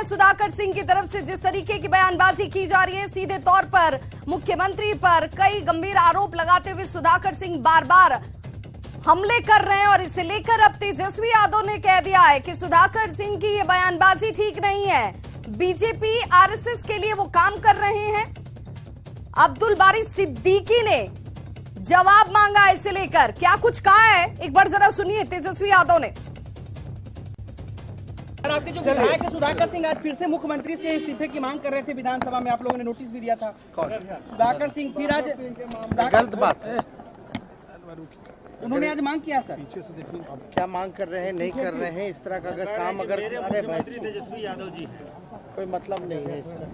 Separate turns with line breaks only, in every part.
सुधाकर सिंह की तरफ से जिस तरीके की बयानबाजी की जा रही है, सीधे तौर पर मुख्यमंत्री पर कई गंभीर आरोप लगाते हुए सुधाकर सिंह बार बार हमले कर रहे हैं और इसे लेकर अब तेजस्वी यादव ने कह दिया है कि सुधाकर सिंह की ये बयानबाजी ठीक नहीं है, बीजेपी आरएसएस के लिए वो काम कर रहे हैं। अब्दुल बारी सिद्दीकी ने जवाब मांगा इसे लेकर, क्या कुछ कहा है एक बार जरा सुनिए तेजस्वी यादव ने।
आपके जो विधायक है सुधाकर सिंह आज फिर से मुख्यमंत्री से इस्तीफे की मांग कर रहे थे, विधानसभा में आप लोगों ने नोटिस भी दिया था। कौन? सुधाकर सिंह फिर आज
गलत बात है,
उन्होंने आज मांग किया सर।
पीछे से देखिए अब क्या मांग कर रहे हैं, नहीं कर रहे हैं, इस तरह का अगर काम अगर अरे भाई
तेजस्वी यादव जी
कोई मतलब नहीं है इसका।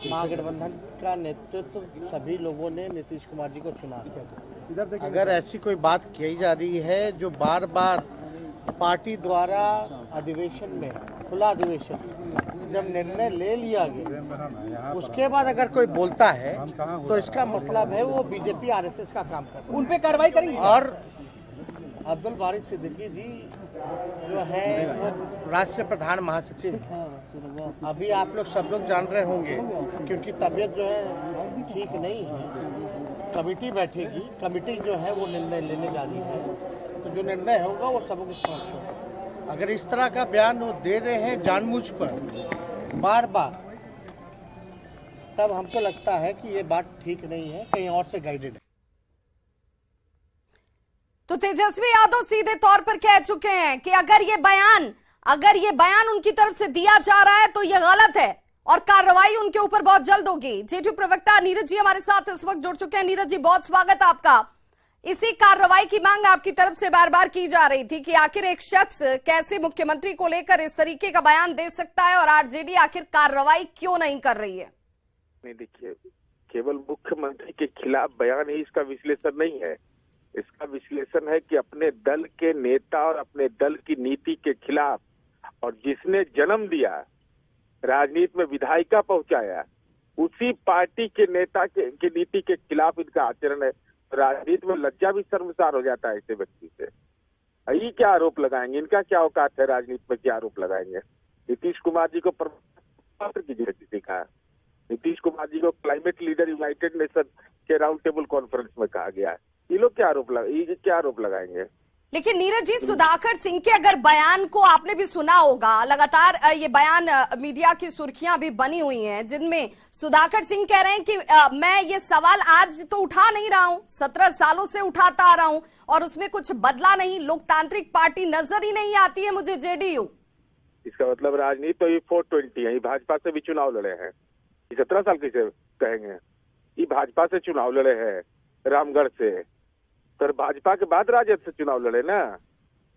महागठबंधन का नेतृत्व सभी लोगों ने नीतीश कुमार जी को चुना। अगर ऐसी कोई बात की जा रही है जो बार बार पार्टी द्वारा अधिवेशन में, खुला अधिवेशन जब निर्णय ले लिया गया उसके बाद अगर कोई बोलता है तो इसका मतलब है वो बीजेपी आरएसएस का काम कर रहा है।
उन पे कार्रवाई करेंगे।
और अब्दुल बारी सिद्दीकी जी जो है वो राष्ट्रीय प्रधान महासचिव हैं। अभी आप लोग सब लोग जान रहे होंगे क्योंकि तबीयत जो है ठीक नहीं है। कमेटी बैठेगी, कमेटी जो है वो निर्णय लेने जा रही है, तो जो निर्णय होगा वो सबों के समक्ष होगा। अगर इस तरह का बयान वो दे रहे हैं जानबूझ पर बार बार, तब हमको लगता है कि ये बात ठीक नहीं है, कहीं और से गाइडेड है।
तो तेजस्वी यादव सीधे तौर पर कह चुके हैं कि अगर ये बयान उनकी तरफ से दिया जा रहा है तो ये गलत है और कार्रवाई उनके ऊपर बहुत जल्द होगी। जेडीयू प्रवक्ता नीरज जी हमारे साथ इस वक्त जुड़ चुके हैं। नीरज जी, बहुत स्वागत आपका। इसी कार्रवाई की मांग आपकी तरफ से बार बार की जा रही थी कि आखिर एक शख्स कैसे मुख्यमंत्री को लेकर इस तरीके का बयान दे सकता है और आरजेडी आखिर कार्रवाई क्यों नहीं कर रही है?
नहीं, देखिए, केवल मुख्यमंत्री के खिलाफ बयान ही इसका विश्लेषण नहीं है। इसका विश्लेषण है कि अपने दल के नेता और अपने दल की नीति के खिलाफ, और जिसने जन्म दिया, राजनीति में विधायिका पहुंचाया, उसी पार्टी के नेता के नीति के खिलाफ इनका आचरण है। राजनीति में लज्जा भी शर्मसार हो जाता है ऐसे व्यक्ति से। ये क्या आरोप लगाएंगे? इनका क्या औकात है राजनीति में, क्या आरोप लगाएंगे? नीतीश कुमार जी को पत्र की जरूरत दिखा। नीतीश कुमार जी को क्लाइमेट लीडर यूनाइटेड नेशन के राउंड टेबल कॉन्फ्रेंस में कहा गया है। ये लोग क्या आरोप लगाएंगे?
लेकिन नीरज जी, सुधाकर सिंह के अगर बयान को आपने भी सुना होगा, लगातार ये बयान मीडिया की सुर्खियां भी बनी हुई हैं जिनमें सुधाकर सिंह कह रहे हैं कि मैं ये सवाल आज तो उठा नहीं रहा हूं, 17 सालों से उठाता आ रहा हूं और उसमें कुछ बदला नहीं, लोकतांत्रिक पार्टी नजर ही नहीं आती है मुझे जेडीयू।
इसका मतलब राजनीति तो ये 420 है। ये भाजपा से भी चुनाव लड़े हैं। ये 17 साल कैसे कहेंगे? ये भाजपा से चुनाव लड़े हैं, रामगढ़ से, पर भाजपा के बाद राजद से चुनाव लड़े ना।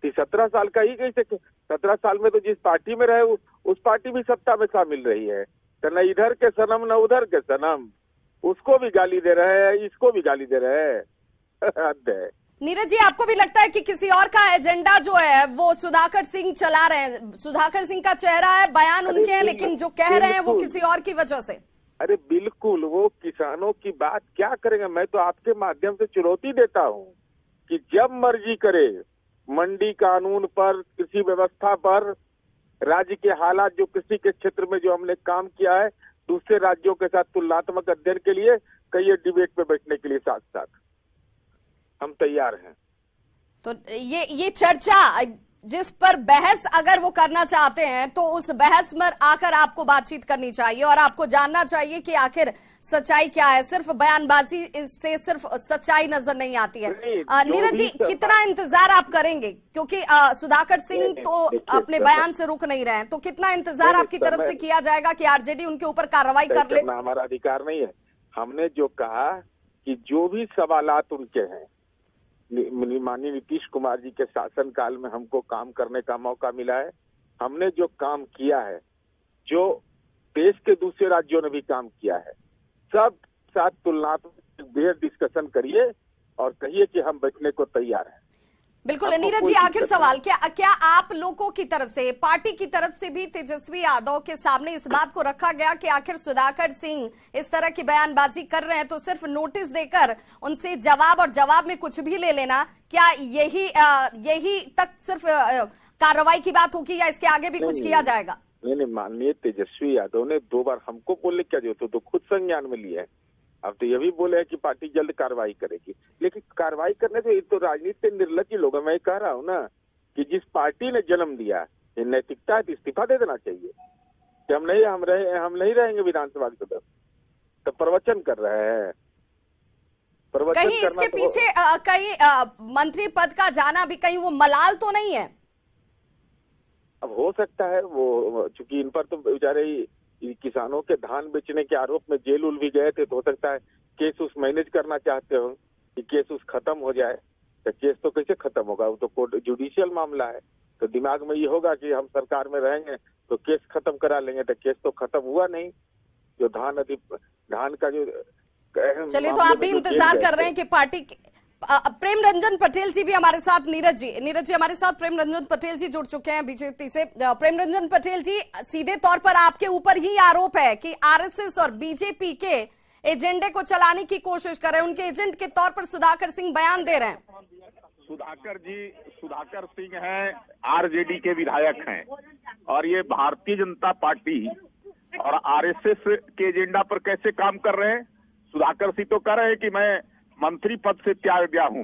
17 साल का ही कैसे? 17 साल में तो जिस पार्टी में रहे उस पार्टी भी सत्ता में शामिल रही है, तो न इधर के सनम न उधर के सनम। उसको भी गाली दे रहे हैं, इसको भी गाली दे रहे हैं। हद है।
नीरज जी, आपको भी लगता है कि किसी और का एजेंडा जो है वो सुधाकर सिंह चला रहे हैं? सुधाकर सिंह का चेहरा है, बयान उनके हैं, लेकिन जो कह रहे हैं वो किसी और की वजह से।
अरे बिल्कुल, वो किसानों की बात क्या करेंगे? मैं तो आपके माध्यम से चुनौती देता हूँ कि जब मर्जी करे, मंडी कानून पर, कृषि व्यवस्था पर, राज्य के हालात, जो कृषि के क्षेत्र में जो हमने काम किया है, दूसरे राज्यों के साथ तुलनात्मक अध्ययन के लिए, कई डिबेट पे बैठने के लिए साथ साथ हम तैयार हैं।
तो ये चर्चा जिस पर बहस अगर वो करना चाहते हैं तो उस बहस में आकर आपको बातचीत करनी चाहिए और आपको जानना चाहिए कि आखिर सच्चाई क्या है। सिर्फ बयानबाजी से सिर्फ सच्चाई नजर नहीं आती है। नीरज जी, कितना इंतजार आप करेंगे? क्योंकि सुधाकर सिंह तो अपने बयान से रुक नहीं रहे हैं, तो कितना इंतजार आपकी तरफ से किया जाएगा कि आरजेडी उनके ऊपर कार्रवाई कर ले?
हमारा अधिकार नहीं है। हमने जो कहा कि जो भी सवालात उनके हैं, माननीय नीतीश कुमार जी के शासनकाल में हमको काम करने का मौका मिला है। हमने जो काम किया है, जो देश के दूसरे राज्यों ने भी काम किया है, सब साथ तुलनात्मक बेहद डिस्कशन करिए और कहिए कि हम बैठने को तैयार हैं।
बिल्कुल। नीरज जी, आखिर सवाल, क्या आप लोगों की तरफ से, पार्टी की तरफ से भी तेजस्वी यादव के सामने इस बात को रखा गया कि आखिर सुधाकर सिंह इस तरह की बयानबाजी कर रहे हैं तो सिर्फ नोटिस देकर उनसे जवाब और जवाब में कुछ भी ले लेना, क्या यही तक सिर्फ कार्रवाई की बात होगी या इसके आगे भी कुछ किया जाएगा?
नहीं, माननीय तेजस्वी यादव ने 2 बार हमको बोलने क्या जरूरत, तो खुद संज्ञान में लिए है। अब तो ये भी बोले हैं कि पार्टी जल्द कार्रवाई करेगी, लेकिन कार्रवाई करने से तो राजनीति निर्लज्ज लोग। मैं कह रहा हूँ ना कि जिस पार्टी ने जन्म दिया, ये नैतिकता है तो इस्तीफा दे देना चाहिए कि हम नहीं रहेंगे विधानसभा के सदस्य। तो प्रवचन कर रहे हैं, प्रवचन
कहीं इसके पीछे कहीं मंत्री पद का जाना भी कहीं वो मलाल तो नहीं है?
अब हो सकता है वो, चूंकि इन पर तो बेचारे किसानों के धान बेचने के आरोप में जेल उल भी गए थे, तो हो सकता है केस उस मैनेज करना चाहते हो कि केस उस खत्म हो जाए। तो केस तो कैसे खत्म होगा, वो तो कोर्ट जुडिशियल मामला है। तो दिमाग में ये होगा कि हम सरकार में रहेंगे तो केस खत्म करा लेंगे, तो केस तो खत्म हुआ नहीं। जो धान का जो
चलिए, तो आप भी इंतजार कर रहे हैं कि पार्टी प्रेम रंजन पटेल जी भी हमारे साथ, नीरज जी हमारे साथ प्रेम रंजन पटेल जी जुड़ चुके हैं बीजेपी से। प्रेम रंजन पटेल जी, सीधे तौर पर आपके ऊपर ही आरोप है कि आरएसएस और बीजेपी के एजेंडे को चलाने की कोशिश कर रहे हैं, उनके एजेंट के तौर पर सुधाकर सिंह बयान दे रहे हैं।
सुधाकर सिंह हैं, आरजेडी के विधायक हैं, और ये भारतीय जनता पार्टी और आरएसएस के एजेंडा पर कैसे काम कर रहे हैं। सुधाकर सिंह तो कह रहे हैं कि मैं मंत्री पद से त्याग दिया हूं,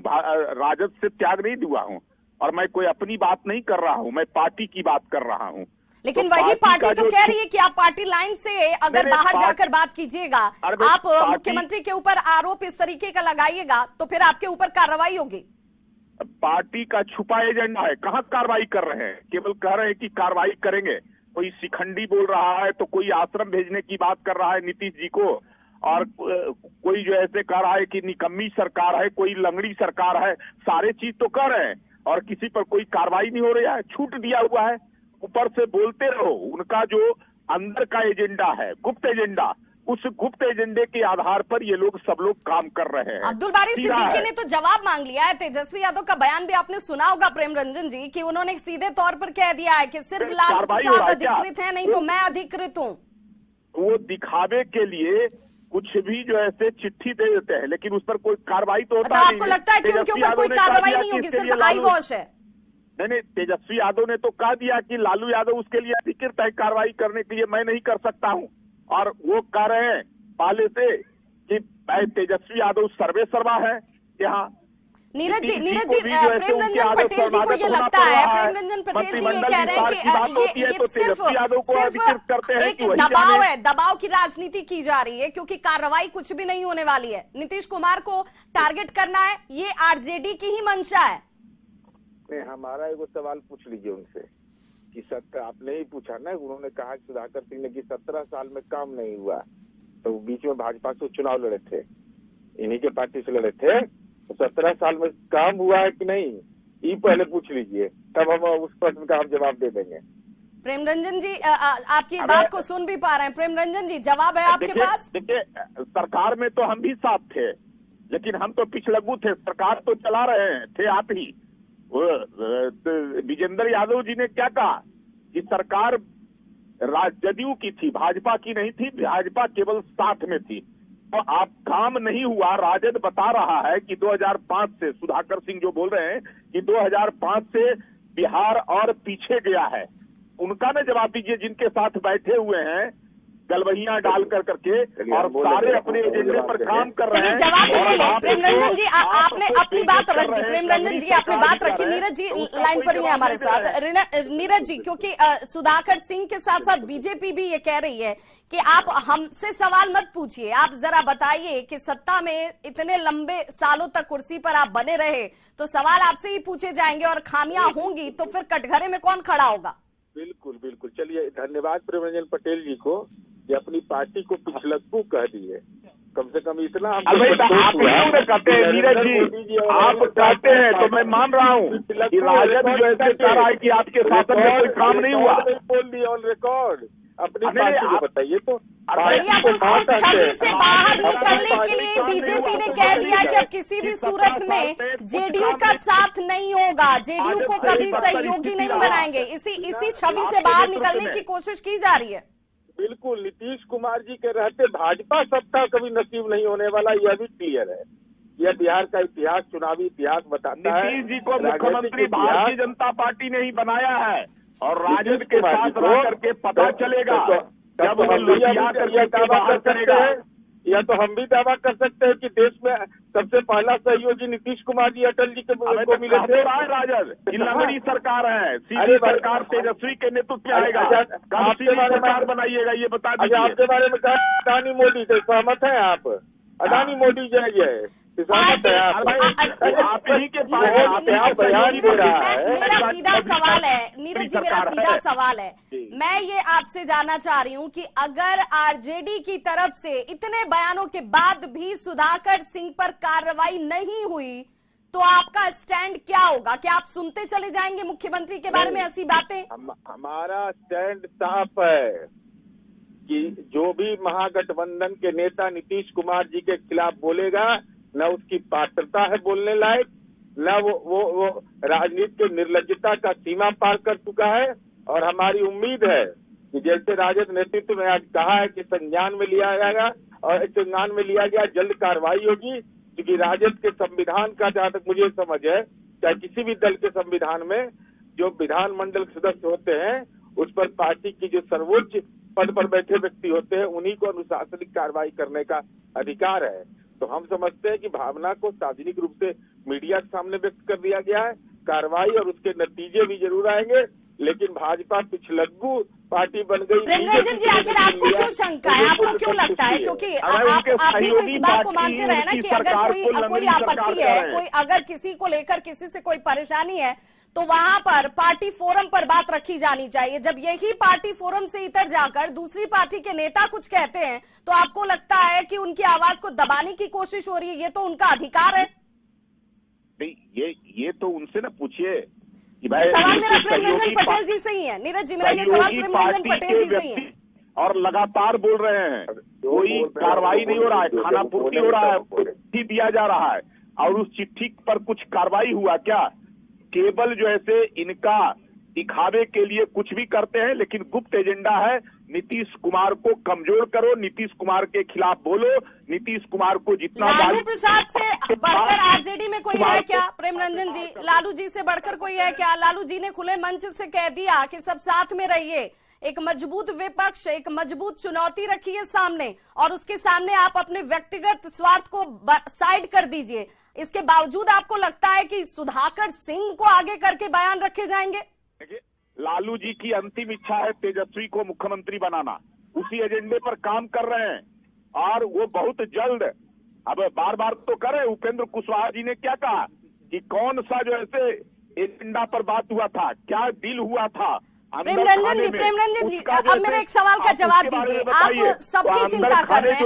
राजद से त्याग नहीं दिया हूं, और मैं कोई अपनी बात नहीं कर रहा हूं, मैं पार्टी की बात कर रहा हूं।
लेकिन तो वही पार्टी तो कह रही है कि आप पार्टी लाइन से अगर बाहर जाकर बात कीजिएगा, आप मुख्यमंत्री के ऊपर आरोप इस तरीके का लगाइएगा तो फिर आपके ऊपर कार्रवाई होगी।
पार्टी का छुपा एजेंडा है, कहां कार्रवाई कर रहे हैं, केवल कह रहे हैं कि कार्रवाई करेंगे। कोई शिखंडी बोल रहा है तो कोई आश्रम भेजने की बात कर रहा है नीतीश जी को, और कोई जो ऐसे कह रहा है कि निकम्मी सरकार है, कोई लंगड़ी सरकार है। सारे चीज तो कर रहे हैं और किसी पर कोई कार्रवाई नहीं हो रही है, छूट दिया हुआ है। ऊपर से बोलते रहो, उनका जो अंदर का एजेंडा है, गुप्त एजेंडा, उस गुप्त एजेंडे के आधार पर ये लोग सब लोग काम कर रहे हैं।
अब्दुल बारी सिद्दीकी ने तो जवाब मांग लिया है। तेजस्वी यादव का बयान भी आपने सुना होगा प्रेम रंजन जी, कि उन्होंने सीधे तौर पर कह दिया है कि सिर्फ लालू प्रसाद अधिकृत है, नहीं तो मैं अधिकृत हूँ।
वो दिखावे के लिए कुछ भी जो ऐसे चिट्ठी दे देते हैं, लेकिन उस पर कोई कार्रवाई तो होता नहीं।
आपको लगता है कि उनके ऊपर कोई कार्रवाई नहीं होगी, सिर्फ आई वॉश है?
नहीं, तेजस्वी यादव ने तो कह दिया कि लालू यादव उसके लिए अधिकृत है, कार्रवाई करने के लिए मैं नहीं कर सकता हूं। और वो कह रहे हैं पहले से कि तेजस्वी यादव सर्वे सर्वा है। यहाँ
नीरज जी प्रेम रंजन पटेल जी को ये लगता है, प्रेम रंजन पटेल जी ये कह रहे हैं कि ये सिर्फ एक दबाव है, दबाव की राजनीति की जा रही है, क्योंकि कार्रवाई कुछ भी नहीं होने वाली है। नीतीश कुमार को टारगेट करना है, ये आरजेडी की ही मंशा है।
हमारा एगो सवाल पूछ लीजिए उनसे कि आपने ही पूछा ना, उन्होंने कहा कि सुधाकर सिंह ने कि 17 साल में काम नहीं हुआ, तो बीच में भाजपा से चुनाव लड़े थे, इन्हीं के पार्टी से लड़े थे, तो 17 साल में काम हुआ है कि नहीं, ये पहले पूछ लीजिए, तब हम उस प्रश्न का हम जवाब दे देंगे।
प्रेम रंजन जी आपकी बात को सुन भी पा रहे हैं। प्रेम रंजन जी, जवाब है आपके पास?
देखिए, सरकार में तो हम भी साथ थे, लेकिन हम तो पिछलग्गू थे, सरकार तो चला रहे थे आप ही। विजेंद्र यादव जी ने क्या कहा कि सरकार जदयू की थी, भाजपा की नहीं थी, भाजपा केवल साथ में थी। तो आप काम नहीं हुआ, राजद बता रहा है कि 2005 से, सुधाकर सिंह जो बोल रहे हैं कि 2005 से बिहार और पीछे गया है। उनका ना जवाब दीजिए, जिनके साथ बैठे हुए हैं गलबहियां डाल करके और सारे अपने एजेंडे पर काम कर रहे हैं।
जवाब ले ले प्रेम रंजन जी, आपने अपनी बात रख दी। प्रेम रंजन जी आपने बात रखी। नीरज जी लाइन पर ही है हमारे साथ। नीरज जी, क्योंकि सुधाकर सिंह के साथ साथ बीजेपी भी ये कह रही है कि आप हमसे सवाल मत पूछिए, आप जरा बताइए कि सत्ता में इतने लंबे सालों तक कुर्सी पर आप बने रहे, तो सवाल आपसे ही पूछे जाएंगे और खामियां होंगी तो फिर कटघरे में कौन खड़ा होगा?
बिल्कुल बिल्कुल। चलिए, धन्यवाद प्रेम रंजन पटेल जी को, ये अपनी पार्टी को पिछलग्गू कह दिए। कम से कम इतना
आप कहते हैं नीरज जी, आप कहते हैं तो मैं मान रहा हूँ कि राजद जो ऐसे कह रहा है कि आपके शासन में कोई काम नहीं हुआ,
बोल दिया ऑन रिकॉर्ड। अपनी पार्टी को बताइए तो।
उस छवि से बाहर निकलने के लिए बीजेपी ने कह दिया कि अब किसी भी सूरत में जेडीयू का साथ नहीं होगा, जेडीयू को कभी सहयोगी नहीं बनाएंगे। इसी छवि से बाहर निकलने की कोशिश की जा रही है।
बिल्कुल, नीतीश कुमार जी के रहते भाजपा सत्ता कभी नसीब नहीं होने वाला, यह भी क्लियर है। यह बिहार का इतिहास, चुनावी इतिहास बताता है।
नीतीश जी को मुख्यमंत्री भारतीय जनता पार्टी ने ही बनाया है। और राजद के साथ रह करके पता चलेगा जब वो लुधिया करके बाहर करेगा।
या तो हम भी दावा कर सकते हैं कि देश में सबसे पहला सहयोगी नीतीश कुमार जी अटल जी के को मिले थे।
राजद लंगड़ी सरकार है, सीधी सरकार तेजस्वी के नेतृत्व में आएगा।
आपके
सरकार बनाइएगा ये बता दीजिए।
आपके बारे में कहा अडानी मोदी से सहमत है आप? अडानी मोदी जो है
आप ही के
मेरा सीधा सवाल है नीरज जी, मेरा सीधा सवाल है, मैं ये आपसे जानना चाह रही हूँ कि अगर आरजेडी की तरफ से इतने बयानों के बाद भी सुधाकर सिंह पर कार्रवाई नहीं हुई तो आपका स्टैंड क्या होगा? क्या आप सुनते चले जाएंगे मुख्यमंत्री के बारे में ऐसी बातें?
हमारा स्टैंड साफ है कि जो भी महागठबंधन के नेता नीतीश कुमार जी के खिलाफ बोलेगा, न उसकी पात्रता है बोलने लायक, न वो राजनीति के निर्लज्जता का सीमा पार कर चुका है। और हमारी उम्मीद है कि जैसे राजद नेतृत्व ने आज कहा है कि संज्ञान में लिया जाएगा और संज्ञान में लिया गया, जल्द कार्रवाई होगी, क्योंकि राजद के संविधान का जहाँ तक मुझे समझ है, चाहे किसी भी दल के संविधान में जो विधानमंडल सदस्य होते हैं उस पर पार्टी की जो सर्वोच्च पद पर बैठे व्यक्ति होते हैं उन्हीं को अनुशासनिक कार्रवाई करने का अधिकार है। तो हम समझते हैं कि भावना को सार्वजनिक रूप से मीडिया के सामने व्यक्त कर दिया गया है। कार्रवाई और उसके नतीजे भी जरूर आएंगे, लेकिन भाजपा पिछलग्गू पार्टी बन गई।
प्रेमरंजन जी, आखिर आपको क्यों शंका है? आपको क्यों लगता है? क्योंकि आप भी तो इस बात को मानते रहे ना कि अगर कोई आपत्ति है, कोई अगर किसी को लेकर किसी से कोई परेशानी है तो वहां पर पार्टी फोरम पर बात रखी जानी चाहिए। जब यही पार्टी फोरम से इतर जाकर दूसरी पार्टी के नेता कुछ कहते हैं तो आपको लगता है कि उनकी आवाज को दबाने की कोशिश हो रही है? ये तो उनका अधिकार है।
नहीं, ये तो उनसे ना पूछिए।
सवाल मेरा प्रेमरंजन पटेल जी से ही है नीरज जी, मेरा ये सवाल प्रेमरंजन पटेल जी से ही है।
और लगातार बोल रहे हैं, कोई कार्रवाई नहीं हो रहा है, खाना पूर्ति हो रहा है, चिट्ठी दिया जा रहा है और उस चिट्ठी पर कुछ कार्रवाई हुआ क्या? केवल जो ऐसे इनका दिखावे के लिए कुछ भी करते हैं, लेकिन गुप्त एजेंडा है नीतीश कुमार को कमजोर करो, नीतीश कुमार के खिलाफ बोलो, नीतीश कुमार को जितना
लालू प्रसाद से बढ़कर आरजेडी में कोई है क्या? प्रेमरंजन जी, लालू जी से बढ़कर कोई है क्या? लालू जी ने खुले मंच से कह दिया कि सब साथ में रहिए, एक मजबूत विपक्ष, एक मजबूत चुनौती रखिए सामने और उसके सामने आप अपने व्यक्तिगत स्वार्थ को साइड कर दीजिए। इसके बावजूद आपको लगता है कि सुधाकर सिंह को आगे करके बयान रखे जाएंगे?
लालू जी की अंतिम इच्छा है तेजस्वी को मुख्यमंत्री बनाना, उसी एजेंडे पर काम कर रहे हैं और वो बहुत जल्द, अब बार बार तो करे। उपेंद्र कुशवाहा जी ने क्या कहा कि कौन सा जो ऐसे एजेंडा पर बात हुआ था, क्या डील हुआ था?
प्रेमरंजन जी, अब मेरे एक सवाल का जवाब दीजिए। आप सबकी चिंता कर रहे हैं,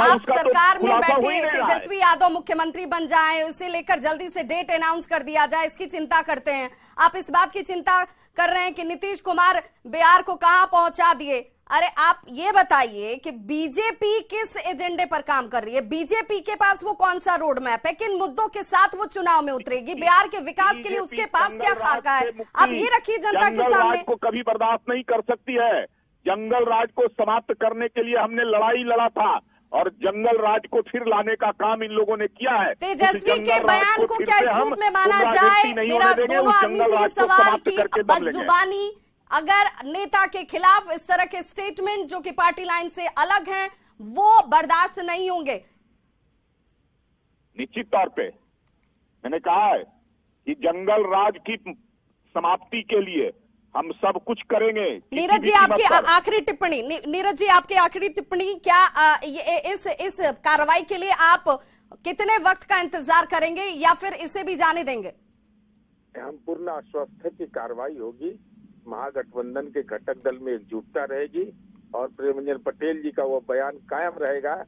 आप सरकार में बैठे तेजस्वी यादव मुख्यमंत्री बन जाएं, उसे लेकर जल्दी से डेट अनाउंस कर दिया जाए, इसकी चिंता करते हैं। आप इस बात की चिंता कर रहे हैं कि नीतीश कुमार बिहार को कहां पहुंचा दिए। अरे आप ये बताइए कि बीजेपी किस एजेंडे पर काम कर रही है? बीजेपी के पास वो कौन सा रोड मैप है? किन मुद्दों के साथ वो चुनाव में उतरेगी? बिहार के विकास के लिए उसके पास क्या खाका है? आप ये रखिए जनता के सामने।
को कभी बर्दाश्त नहीं कर सकती है। जंगल राज को समाप्त करने के लिए हमने लड़ाई लड़ा था और जंगल राज को फिर लाने का काम इन लोगों ने किया है।
तेजस्वी के बयान को क्या इस रूप में माना जाए? मेरा दोनों आदमी से ये सवाल की बदजुबानी अगर नेता के खिलाफ इस तरह के स्टेटमेंट जो कि पार्टी लाइन से अलग हैं वो बर्दाश्त नहीं होंगे?
निश्चित तौर पे मैंने कहा है कि जंगल राज की समाप्ति के लिए हम सब कुछ करेंगे।
नीरज जी, आपकी आखिरी टिप्पणी। नीरज जी, आपकी आखिरी टिप्पणी क्या? इस कार्रवाई के लिए आप कितने वक्त का इंतजार करेंगे या फिर इसे भी जाने देंगे?
हम पूर्ण आश्वस्त है कि कार्रवाई होगी, महागठबंधन के घटक दल में एकजुटता रहेगी और प्रेमरंजन पटेल जी का वो बयान कायम रहेगा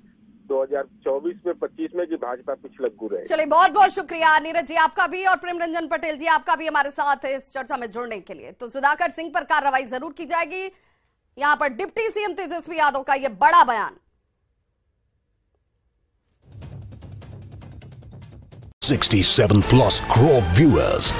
2024 में 25 में कि भाजपा पिछलग्गू रहे।
चलिए, बहुत बहुत शुक्रिया नीरज जी आपका भी और प्रेमरंजन पटेल जी आपका भी हमारे साथ इस चर्चा में जुड़ने के लिए। तो सुधाकर सिंह पर कार्रवाई जरूर की जाएगी। यहां पर डिप्टी सीएम तेजस्वी यादव का यह बड़ा बयान।
67+ crore viewers